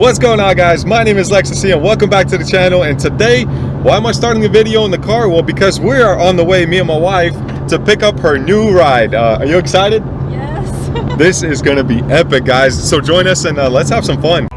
What's going on, guys? My name is Lextasy and welcome back to the channel. And today, why am I starting a video in the car? Well, because we are on the way, me and my wife, to pick up her new ride. Are you excited? Yes. This is gonna be epic, guys. So join us and let's have some fun.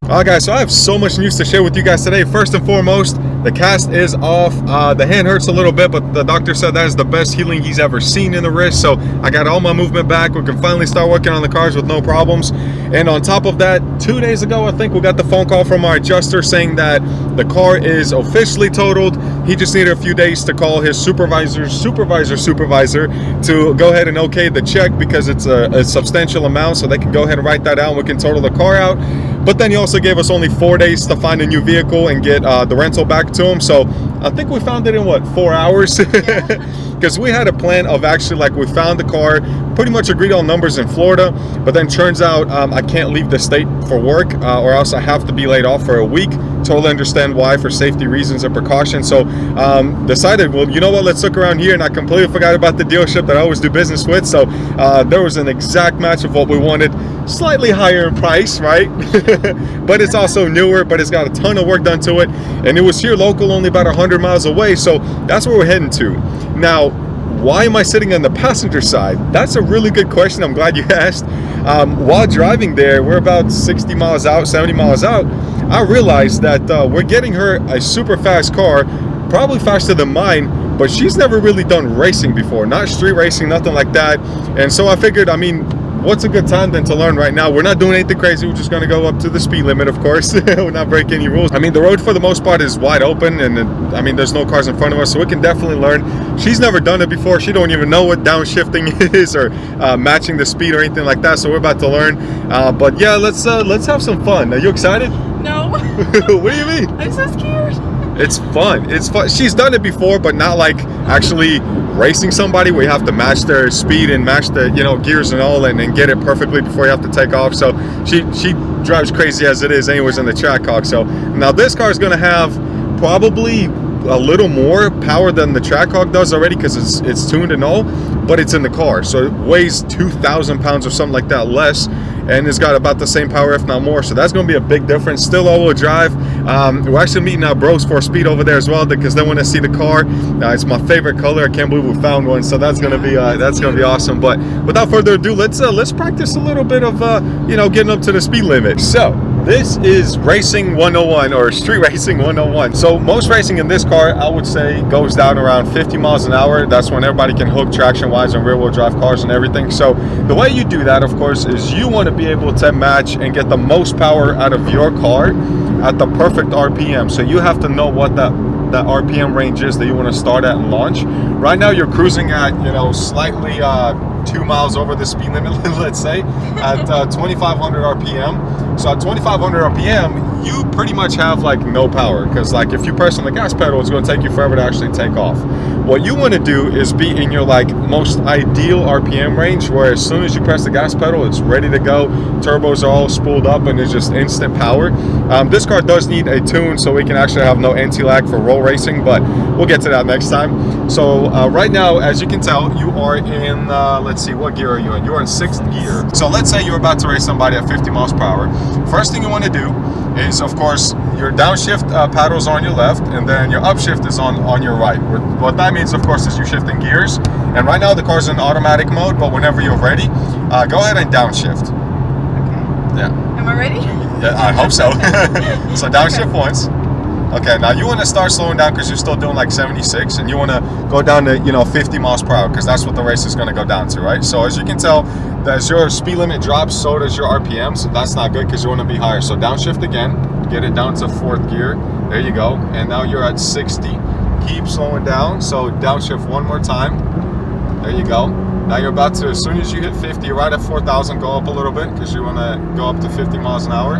Alright guys, so I have so much news to share with you guys today. First and foremost, the cast is off. The hand hurts a little bit, but the doctor said that is the best healing he's ever seen in the wrist. So I got all my movement back. We can finally start working on the cars with no problems. And on top of that, 2 days ago, I think we got the phone call from our adjuster saying that the car is officially totaled. He just needed a few days to call his supervisor to go ahead and okay the check, because it's a substantial amount, so they can go ahead and write that out and we can total the car out. But then he also gave us only 4 days to find a new vehicle and get the rental back to him. So I think we found it in what, 4 hours? Because we had a plan of actually, like, we found the car, pretty much agreed on numbers in Florida, but then turns out I can't leave the state for work or else I have to be laid off for a week. Totally understand why, for safety reasons and precautions. So decided, well, you know what, let's look around here. And I completely forgot about the dealership that I always do business with. So there was an exact match of what we wanted, slightly higher in price, right? But it's also newer, but it's got a ton of work done to it, and it was here local, only about 100 miles away. So that's where we're heading to. Now, why am I sitting on the passenger side? That's a really good question. I'm glad you asked. While driving there, we're about 60 miles out, 70 miles out, I realized that we're getting her a super fast car, probably faster than mine, but she's never really done racing before, not street racing, nothing like that. And so I figured, I mean, what's a good time then to learn right now? We're not doing anything crazy. We're just going to go up to the speed limit, of course. We're not breaking any rules. I mean, the road for the most part is wide open, and I mean, there's no cars in front of us, so we can definitely learn. She's never done it before. She don't even know what downshifting is or matching the speed or anything like that. So we're about to learn. But yeah, let's have some fun. Are you excited? No. What do you mean? I'm so scared. It's fun. It's fun. She's done it before, but not like actually racing somebody where you have to match their speed and match the, you know, gears and all, and get it perfectly before you have to take off. So she drives crazy as it is anyways in the Trackhawk. So now this car is going to have probably a little more power than the Trackhawk does already, because it's tuned and all, but it's in the car, so it weighs 2,000 pounds or something like that less, and it's got about the same power, if not more. So that's going to be a big difference. Still all-wheel drive. We're actually meeting our bros for speed over there as well, because they want to see the car. It's my favorite color. I can't believe we found one, so that's going to be awesome. But without further ado, let's practice a little bit of you know, getting up to the speed limit. So this is racing 101, or street racing 101. So most racing in this car, I would say, goes down around 50 miles an hour. That's when everybody can hook traction wise and rear wheel drive cars and everything. So the way you do that, of course, is you want to be able to match and get the most power out of your car at the perfect RPM. So you have to know what that RPM range is that you want to start at and launch. Right now you're cruising at, you know, slightly 2 miles over the speed limit, let's say, at 2,500 RPM. So at 2,500 RPM, you pretty much have like no power, because like if you press on the gas pedal, it's going to take you forever to actually take off. What you want to do is be in your like most ideal RPM range, where as soon as you press the gas pedal, it's ready to go. Turbos are all spooled up and it's just instant power. This car does need a tune, so we can actually have no anti-lag for roll racing, but we'll get to that next time. So right now, as you can tell, you are in let's see, what gear are you in? You're in 6th gear. So let's say you're about to race somebody at 50 miles per hour. First thing you want to do is, of course, your downshift paddles are on your left, and then your upshift is on your right. What that means, of course, is you're shifting gears. And right now the car's in automatic mode, but whenever you're ready, go ahead and downshift. Okay. Yeah. Am I ready? Yeah, I hope so. So downshift once. Okay, now you want to start slowing down, because you're still doing like 76, and you want to go down to, you know, 50 miles per hour, because that's what the race is going to go down to, right? So as you can tell, as your speed limit drops, so does your RPM, so that's not good, because you want to be higher. So downshift again, get it down to 4th gear. There you go. And now you're at 60. Keep slowing down. So downshift one more time. There you go. Now you're about to, as soon as you hit 50, you're right at 4,000, go up a little bit, because you want to go up to 50 miles an hour.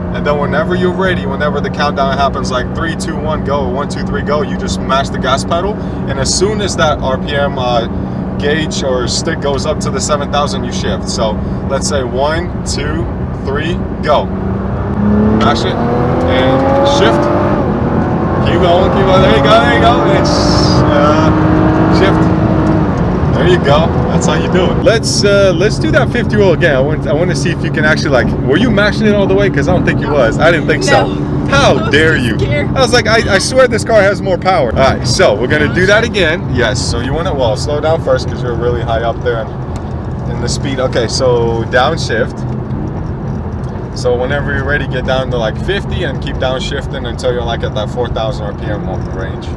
And then whenever you're ready, whenever the countdown happens, like 3, 2, 1, go, 1, 2, 3, go, you just mash the gas pedal. And as soon as that RPM gauge or stick goes up to the 7,000, you shift. So let's say 1, 2, 3, go. Mash it and shift. Keep going, keep going. There you go, there you go. And shift. There you go. That's how you do it. Let's do that 50 roll again. I want to see if you can actually, like, were you mashing it all the way? Because I don't think you was. I didn't think so. How dare you? Scared. I was like, I swear this car has more power. All right, so we're gonna do that again. Yes. So you want to, well, slow down first because you're really high up there in the speed. Okay, so downshift. So whenever you're ready, get down to like 50 and keep downshifting until you're like at that 4,000 RPM range.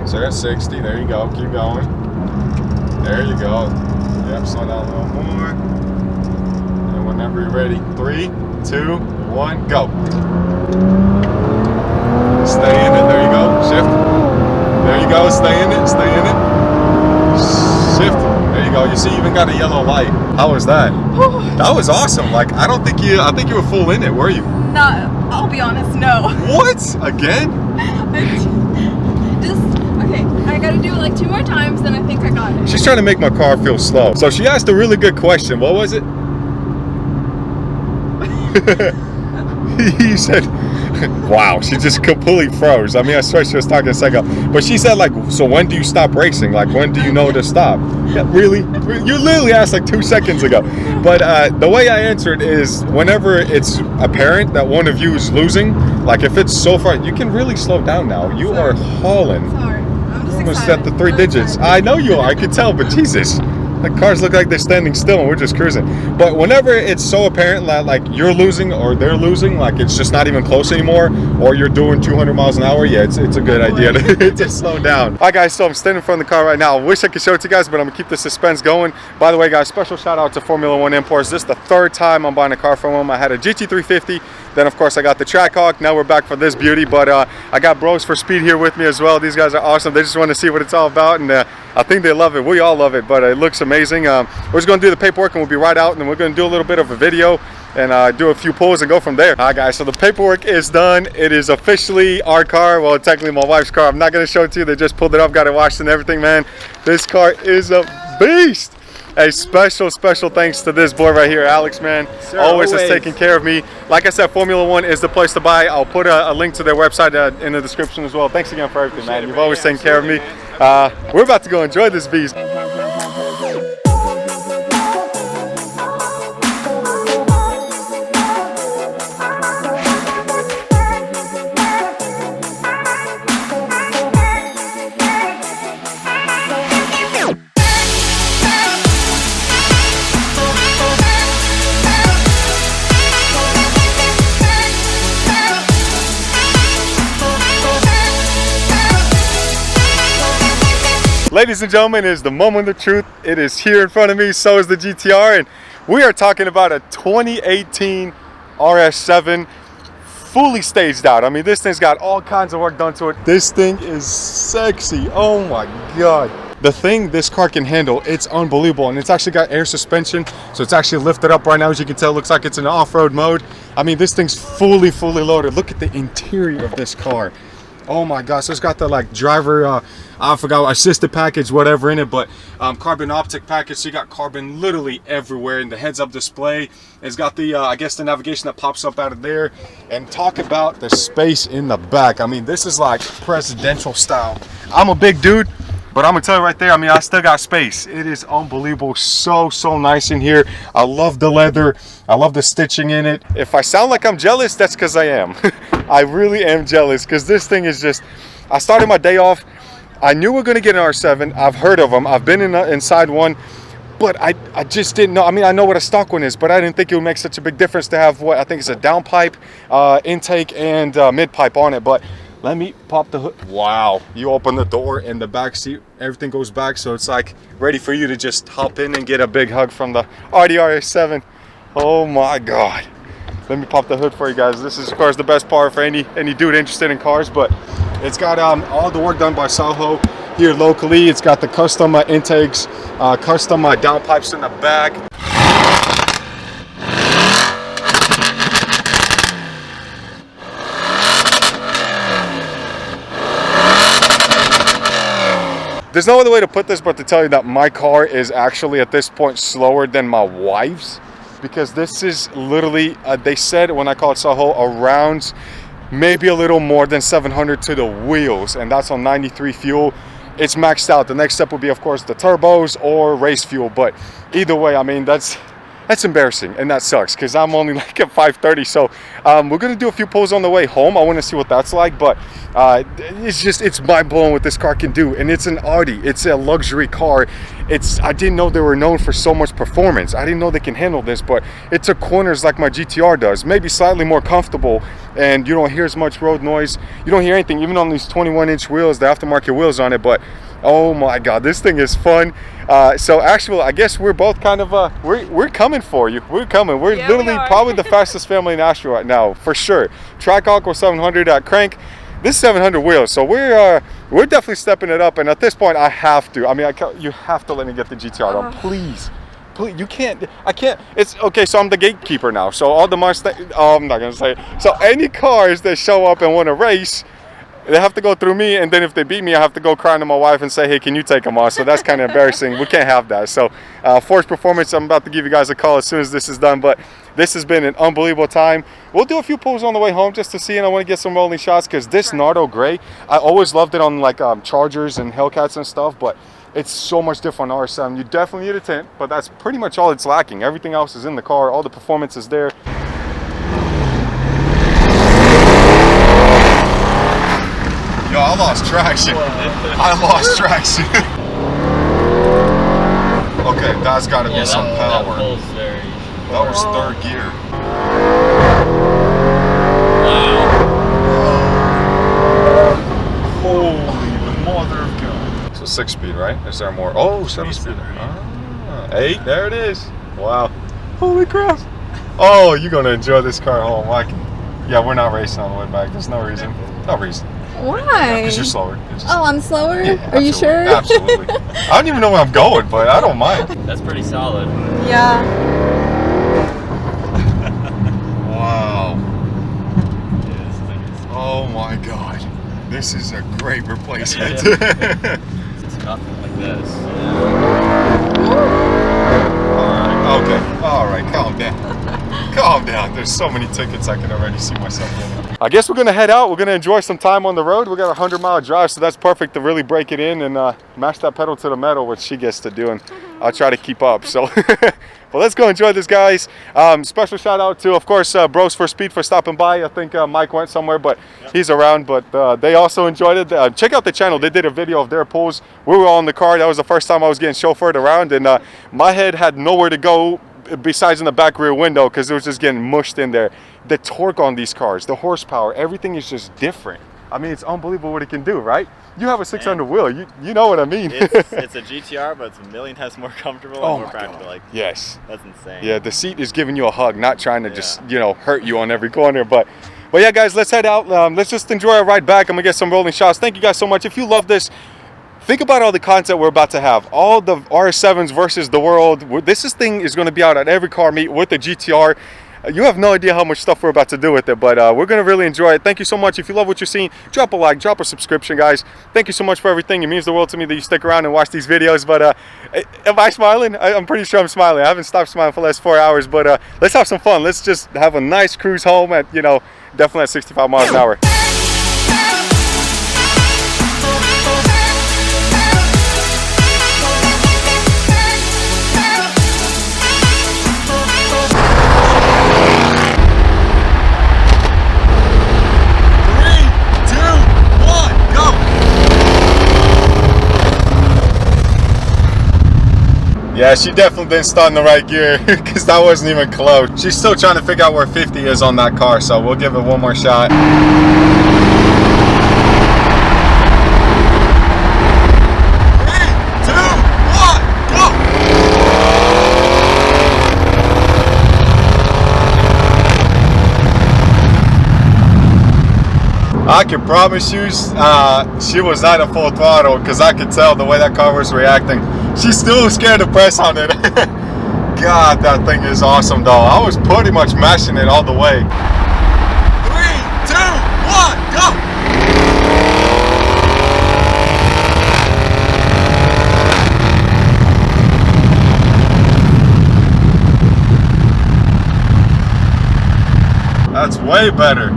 So you're at 60. There you go. Keep going. There you go. Yep. Slow down a little more. And whenever you're ready, 3, 2, 1, go. Stay in it. There you go. Shift. There you go. Stay in it. Stay in it. Shift. There you go. You see, you even got a yellow light. How was that? That was awesome. Like, I think you were full in it, were you? No, I'll be honest, no. What? Again? Okay, I gotta do it like 2 more times, then I think I got it. She's trying to make my car feel slow. So she asked a really good question. What was it? He said, wow, she just completely froze. I mean, I swear she was talking a second ago. But she said, like, so when do you stop racing? Like, when do you know to stop? Yeah, really? You literally asked like 2 seconds ago. But the way I answered is whenever it's apparent that one of you is losing, like if it's so far, you can really slow down now. You are hauling. Sorry, I'm just Almost excited. at the 3 digits. I know you are. I can tell, but Jesus. The cars look like they're standing still and we're just cruising. But whenever it's so apparent that like you're losing or they're losing, like it's just not even close anymore, or you're doing 200 miles an hour, yeah, it's a good idea to slow down. All right, guys, so I'm standing in front of the car right now. I wish I could show it to you guys, but I'm gonna keep the suspense going. By the way, guys, special shout out to Formula One Imports. This is the 3rd time I'm buying a car from them. I had a GT350, then of course I got the Trackhawk. Now we're back for this beauty, but I got Bros for Speed here with me as well. These guys are awesome. They just want to see what it's all about, and I think they love it. We all love it, but it looks amazing. We're just gonna do the paperwork and we'll be right out, and then we're gonna do a little bit of a video and do a few pulls and go from there. All right, guys, so the paperwork is done. It is officially our car. Well, technically my wife's car. I'm not gonna show it to you. They just pulled it up, got it washed and everything, man. This car is a beast. A special thanks to this boy right here, Alex, man. Sir, always has taken care of me. Like I said, Formula One is the place to buy. I'll put a link to their website in the description as well. Thanks again for everything, man. You've always taken care of me. We're about to go enjoy this beast. Ladies and gentlemen, it is the moment of truth. It is here in front of me, so is the GTR, and we are talking about a 2018 RS7 fully staged out. I mean, this thing's got all kinds of work done to it. This thing is sexy. Oh my God. The thing this car can handle, it's unbelievable, and it's actually got air suspension, so it's actually lifted up right now. As you can tell, it looks like it's in off-road mode. I mean, this thing's fully loaded. Look at the interior of this car. Oh my gosh, so it's got the like driver, I forgot, assisted package, whatever in it, but carbon optic package, so you got carbon literally everywhere. In the heads-up display, it's got the, I guess the navigation that pops up out of there. And talk about the space in the back. I mean, this is like presidential style. I'm a big dude, but I'm gonna tell you right there, I mean, I still got space. It is unbelievable, so nice in here. I love the leather, I love the stitching in it. If I sound like I'm jealous, that's because I am. I really am jealous, because this thing is just, I started my day off, I knew we were gonna get an R7, I've heard of them, I've been inside one, but I just didn't know. I mean, I know what a stock one is, but I didn't think it would make such a big difference to have what I think is a downpipe, intake, and mid-pipe on it. But let me pop the hood. Wow, you open the door and the back seat, everything goes back, so it's like ready for you to just hop in and get a big hug from the Audi RS7. Oh my God. Let me pop the hood for you guys. This is, of course, the best part for any dude interested in cars, but it's got all the work done by SOHO here locally. It's got the custom intakes, custom downpipes in the back. There's no other way to put this but to tell you that my car is actually at this point slower than my wife's, because this is literally, they said when I called SOHO, around maybe a little more than 700 to the wheels, and that's on 93 fuel. It's maxed out. The next step would be, of course, the turbos or race fuel, but either way, I mean, that's embarrassing, and that sucks because I'm only like at 530. So we're gonna do a few pulls on the way home. I want to see what that's like, but it's mind-blowing what this car can do. And it's an Audi, it's a luxury car. I didn't know they were known for so much performance. I didn't know they can handle this, but it took corners like my GTR does, maybe slightly more comfortable, and you don't hear as much road noise. You don't hear anything, even on these 21-inch wheels, the aftermarket wheels on it. But oh my god, this thing is fun. So actually, I guess we're both kind of we're coming for you. We're coming. We're literally probably the fastest family in Nashville right now, for sure. Trackhawk with 700 at crank. This is 700 wheels, so we're definitely stepping it up. And at this point, I have to. I mean, you have to let me get the GTR on, please. Please, you can't. I can't. It's okay. So I'm the gatekeeper now. So all the Mustang. Oh, I'm not gonna say it. So any cars that show up and want to race, they have to go through me, and then if they beat me, I have to go crying to my wife and say, hey, can you take them off? So that's kind of embarrassing. We can't have that. So Force Performance, I'm about to give you guys a call as soon as this is done, but this has been an unbelievable time. We'll do a few pulls on the way home just to see, and I want to get some rolling shots, because this Nardo Gray, I always loved it on like Chargers and Hellcats and stuff, but it's so much different on RS7. You definitely need a tint, but that's pretty much all it's lacking. Everything else is in the car. All the performance is there. Yo, I lost traction. I lost traction. Okay, that's got to be some power. That was third gear. Wow. Holy mother of God. So 6-speed, right? Is there more? Oh, 7-speed. Ah, 8, there it is. Wow. Holy crap. Oh, you're going to enjoy this car home. Yeah, we're not racing on the way back. There's no reason. No reason. Why? Because you're slower. Oh, I'm slower? Yeah, are you sure? Absolutely. I don't even know where I'm going, but I don't mind. That's pretty solid. Yeah. Wow. Oh my god. This is a great replacement. It's nothing like this. Alright, okay. Alright, calm down. Calm down. There's so many tickets I can already see myself getting. I guess we're gonna head out. We're gonna enjoy some time on the road. We got a 100-mile drive, so that's perfect to really break it in and mash that pedal to the metal, which she gets to do, and I'll try to keep up. So, well, let's go enjoy this, guys. Special shout out to, of course, Bros for Speed for stopping by. I think Mike went somewhere, but he's around. But they also enjoyed it. Check out the channel. They did a video of their pulls. We were all in the car. That was the first time I was getting chauffeured around, and my head had nowhere to go besides in the back rear window, because it was just getting mushed in there. The torque on these cars, the horsepower, everything is just different. I mean, it's unbelievable what it can do, right? You have a 600 wheel, you know what I mean. It's a GTR, but it's a million times more comfortable and more practical. Like, yes, that's insane. Yeah, the seat is giving you a hug, not trying to just, you know, hurt you on every corner. But yeah, guys, let's head out. Let's just enjoy our ride back. I'm gonna get some rolling shots. Thank you guys so much. If you love this, think about all the content we're about to have. All the RS7s versus the world. This thing is going to be out at every car meet with the GTR. You have no idea how much stuff we're about to do with it, but we're going to really enjoy it. Thank you so much. If you love what you're seeing, drop a like, drop a subscription, guys. Thank you so much for everything. It means the world to me that you stick around and watch these videos. But am I smiling? I'm pretty sure I'm smiling. I haven't stopped smiling for the last 4 hours, but let's have some fun. Let's just have a nice cruise home at, you know, definitely at 65 miles an hour. Yeah, she definitely didn't start in the right gear, because that wasn't even close. She's still trying to figure out where 50 is on that car, so we'll give it one more shot. 3, 2, 1, go! I can promise you, she was not at full throttle, because I could tell the way that car was reacting. She's still scared to press on it. God, that thing is awesome, though. I was pretty much mashing it all the way. 3, 2, 1, go! That's way better.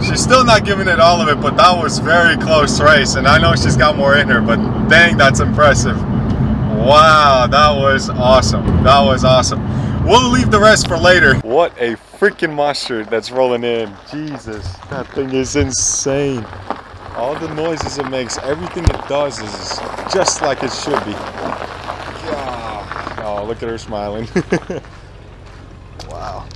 She's still not giving it all of it, but that was very close race, and I know she's got more in her, but dang, that's impressive. Wow, that was awesome. That was awesome. We'll leave the rest for later. What a freaking monster that's rolling in. Jesus, that thing is insane. All the noises it makes, everything it does is just like it should be. Oh, look at her smiling. Wow.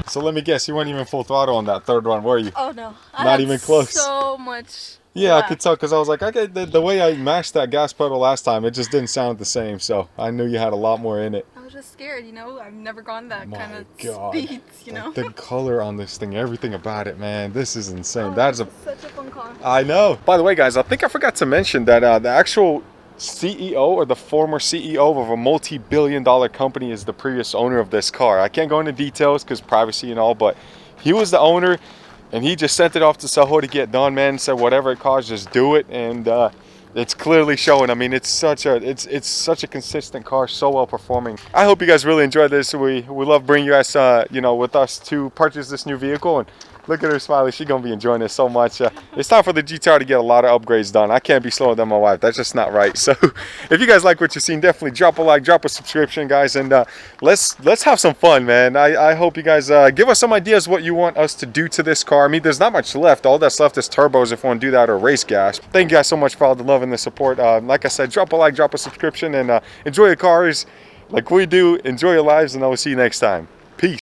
So let me guess, you weren't even full throttle on that third one, were you? Oh no. Not even close. So much. Yeah, left. I could tell because I was like, okay, the way I mashed that gas pedal last time, it just didn't sound the same. So I knew you had a lot more in it. I was just scared, you know. I've never gone that kind of God. speeds, you know. Like the color on this thing, everything about it, man, this is insane. Oh, That is such a fun car. I know. By the way, guys, I think I forgot to mention that the actual CEO or the former CEO of a multi-billion-dollar company is the previous owner of this car. I can't go into details because privacy and all, but he was the owner, and he just sent it off to SOHO to get done, man. Said whatever it costs, just do it, and it's clearly showing. I mean, it's such a consistent car, so well performing. I hope you guys really enjoyed this. We love bringing you guys, you know, with us to purchase this new vehicle. And look at her smiling. She's gonna be enjoying this so much. It's time for the GTR to get a lot of upgrades done. I can't be slower than my wife. That's just not right. So if you guys like what you've seen, definitely drop a like, drop a subscription, guys, and let's have some fun, man. I hope you guys give us some ideas what you want us to do to this car. I mean, there's not much left. All that's left is turbos if you want to do that, or race gas. Thank you guys so much for all the love and the support. Like I said, drop a like, drop a subscription, and enjoy your cars like we do. Enjoy your lives, and I will see you next time. Peace.